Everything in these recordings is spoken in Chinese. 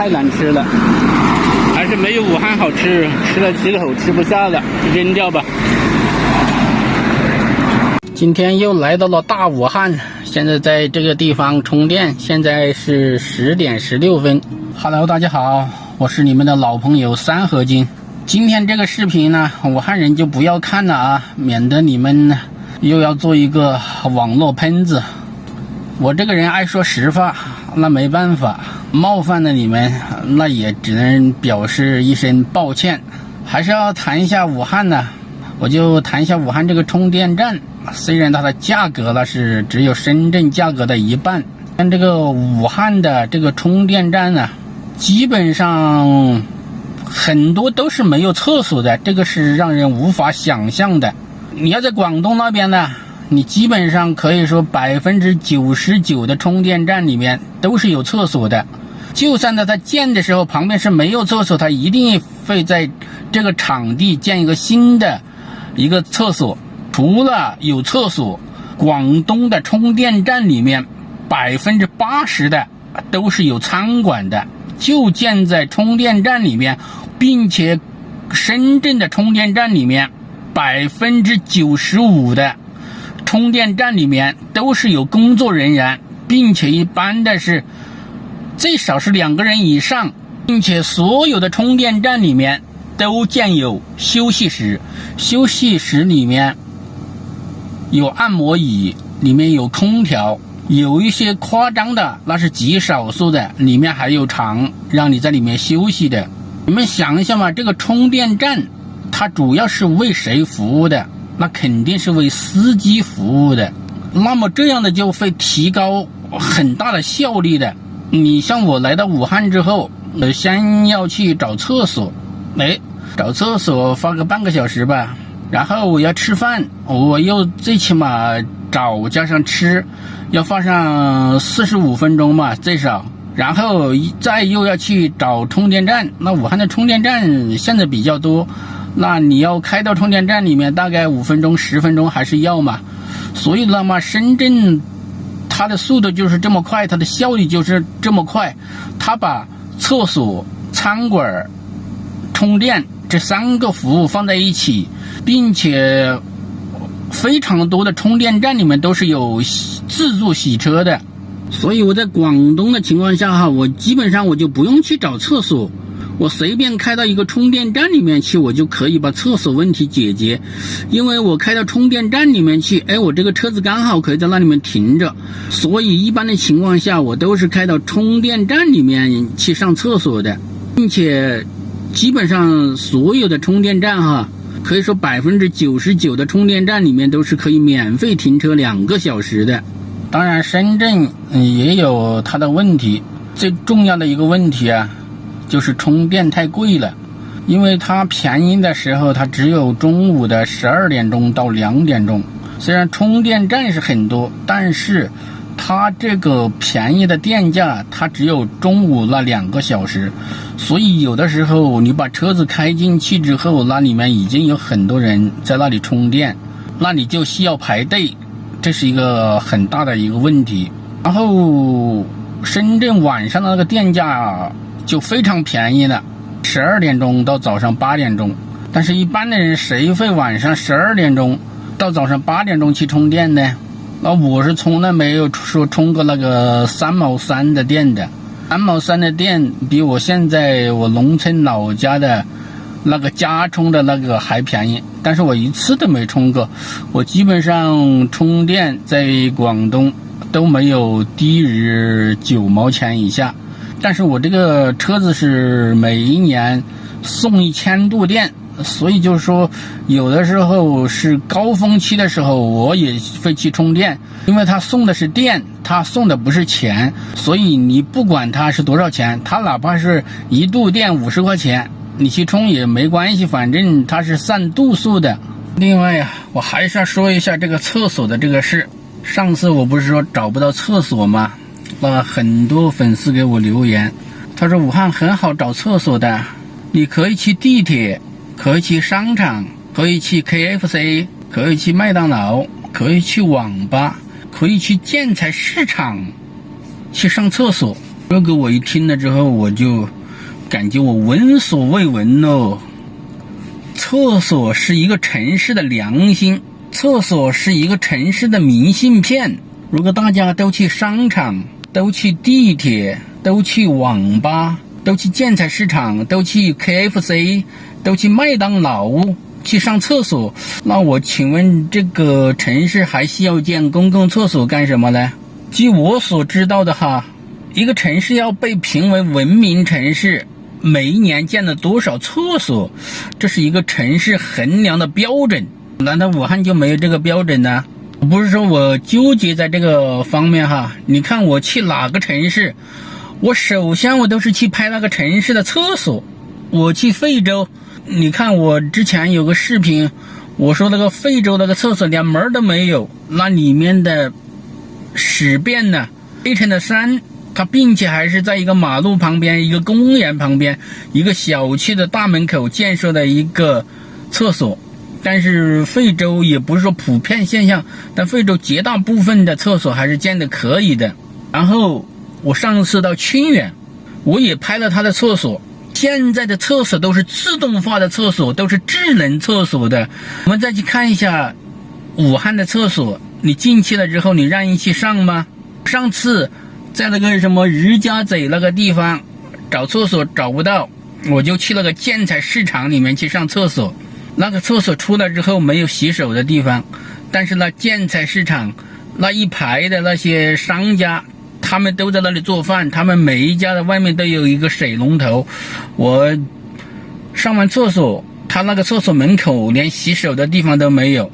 太难吃了，还是没有武汉好吃，吃了几口吃不下了，扔掉吧。今天又来到了大武汉，现在在这个地方充电，现在是10点16分。Hello， 大家好，我是你们的老朋友三合金。今天这个视频呢，武汉人就不要看了啊，免得你们又要做一个网络喷子。我这个人爱说实话，那没办法，冒犯了你们，那也只能表示一声抱歉。还是要谈一下武汉呢，我就谈一下武汉这个充电站。虽然它的价格呢是只有深圳价格的一半，但这个武汉的这个充电站呢，基本上很多都是没有厕所的，这个是让人无法想象的。你要在广东那边呢，你基本上可以说99%的充电站里面都是有厕所的。就算它建的时候旁边是没有厕所，它一定会在这个场地建一个新的一个厕所。除了有厕所，广东的充电站里面80%的都是有餐馆的，就建在充电站里面，并且深圳的充电站里面95%的充电站里面都是有工作人员，并且一般的是最少是2个人以上，并且所有的充电站里面都建有休息室，休息室里面有按摩椅，里面有空调，有一些夸张的那是极少数的，里面还有床让你在里面休息的。你们想一下嘛，这个充电站它主要是为谁服务的？那肯定是为司机服务的，那么这样的就会提高很大的效率的。你像我来到武汉之后，先要去找厕所，找厕所花个半个小时吧，然后我要吃饭，我又最起码找加上吃要花上45分钟嘛最少，然后再又要去找充电站。那武汉的充电站现在比较多，那你要开到充电站里面大概5分钟10分钟还是要嘛。所以那么深圳它的速度就是这么快，它的效率就是这么快，它把厕所、餐馆、充电这3个服务放在一起，并且非常多的充电站里面都是有自助洗车的。所以我在广东的情况下哈，我基本上我就不用去找厕所，我随便开到一个充电站里面去，我就可以把厕所问题解决。因为我开到充电站里面去，我这个车子刚好可以在那里面停着，所以一般的情况下我都是开到充电站里面去上厕所的，并且基本上所有的充电站哈，可以说99%的充电站里面都是可以免费停车2个小时的。当然深圳也有它的问题，最重要的一个问题啊，就是充电太贵了。因为它便宜的时候它只有中午的12点钟到2点钟，虽然充电站是很多，但是它这个便宜的电价它只有中午那2个小时，所以有的时候你把车子开进去之后，那里面已经有很多人在那里充电，那你就需要排队，这是一个很大的一个问题。然后深圳晚上的那个电价就非常便宜了，12点钟到早上8点钟，但是一般的人谁会晚上12点钟到早上8点钟去充电呢？那我是从来没有说充过那个3毛3的电的，3毛3的电比我现在我农村老家的那个加充的那个还便宜，但是我一次都没充过。我基本上充电在广东都没有低于9毛钱以下，但是我这个车子是每一年送1000度电，所以就是说有的时候是高峰期的时候我也会去充电，因为他送的是电，他送的不是钱，所以你不管他是多少钱，他哪怕是1度电50块钱，你去充也没关系，反正它是算度数的。另外呀，我还是要说一下这个厕所的这个事。上次我不是说找不到厕所吗？那很多粉丝给我留言，他说武汉很好找厕所的，你可以去地铁，可以去商场，可以去 KFC， 可以去麦当劳，可以去网吧，可以去建材市场去上厕所。这个我一听了之后，我就感觉我闻所未闻哦。厕所是一个城市的良心，厕所是一个城市的明信片。如果大家都去商场，都去地铁，都去网吧，都去建材市场，都去 KFC， 都去麦当劳去上厕所，那我请问这个城市还需要建公共厕所干什么呢？据我所知道的哈，一个城市要被评为文明城市，每一年建了多少厕所，这是一个城市衡量的标准。难道武汉就没有这个标准呢？不是说我纠结在这个方面哈，你看我去哪个城市，我首先我都是去拍那个城市的厕所。我去非洲，你看我之前有个视频，我说那个非洲那个厕所连门都没有，那里面的屎便呢非常的膻，它并且还是在一个马路旁边，一个公园旁边，一个小区的大门口建设的一个厕所。但是非洲也不是说普遍现象，但非洲绝大部分的厕所还是建的可以的。然后我上次到清远，我也拍了他的厕所，现在的厕所都是自动化的厕所，都是智能厕所的。我们再去看一下武汉的厕所，你进去了之后你让人去上吗？上次在那个什么日家嘴那个地方找厕所找不到，我就去那个建材市场里面去上厕所，那个厕所出来之后没有洗手的地方，但是那建材市场那一排的那些商家，他们都在那里做饭，他们每一家的外面都有一个水龙头。我上完厕所，他那个厕所门口连洗手的地方都没有。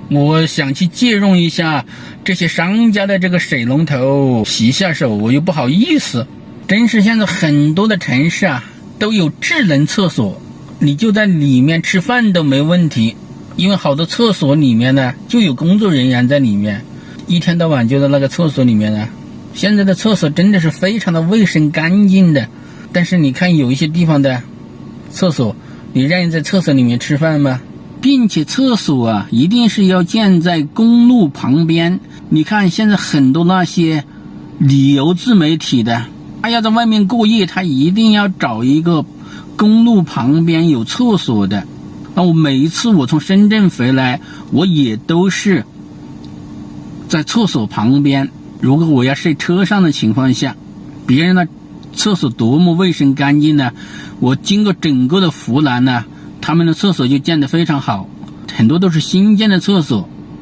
我想去借用一下这些商家的这个水龙头洗一下手，我又不好意思。真是现在很多的城市啊都有智能厕所，你就在里面吃饭都没问题，因为好多厕所里面呢就有工作人员在里面，一天到晚就在那个厕所里面呢。现在的厕所真的是非常的卫生干净的，但是你看有一些地方的厕所，你让人在厕所里面吃饭吗？并且厕所啊一定是要建在公路旁边。你看现在很多那些旅游自媒体的，他要在外面过夜，他一定要找一个公路旁边有厕所的。那我每一次我从深圳回来，我也都是在厕所旁边。如果我要睡车上的情况下，别人的厕所多么卫生干净呢？我经过整个的湖南呢，他们的厕所就建得非常好，很多都是新建的厕所。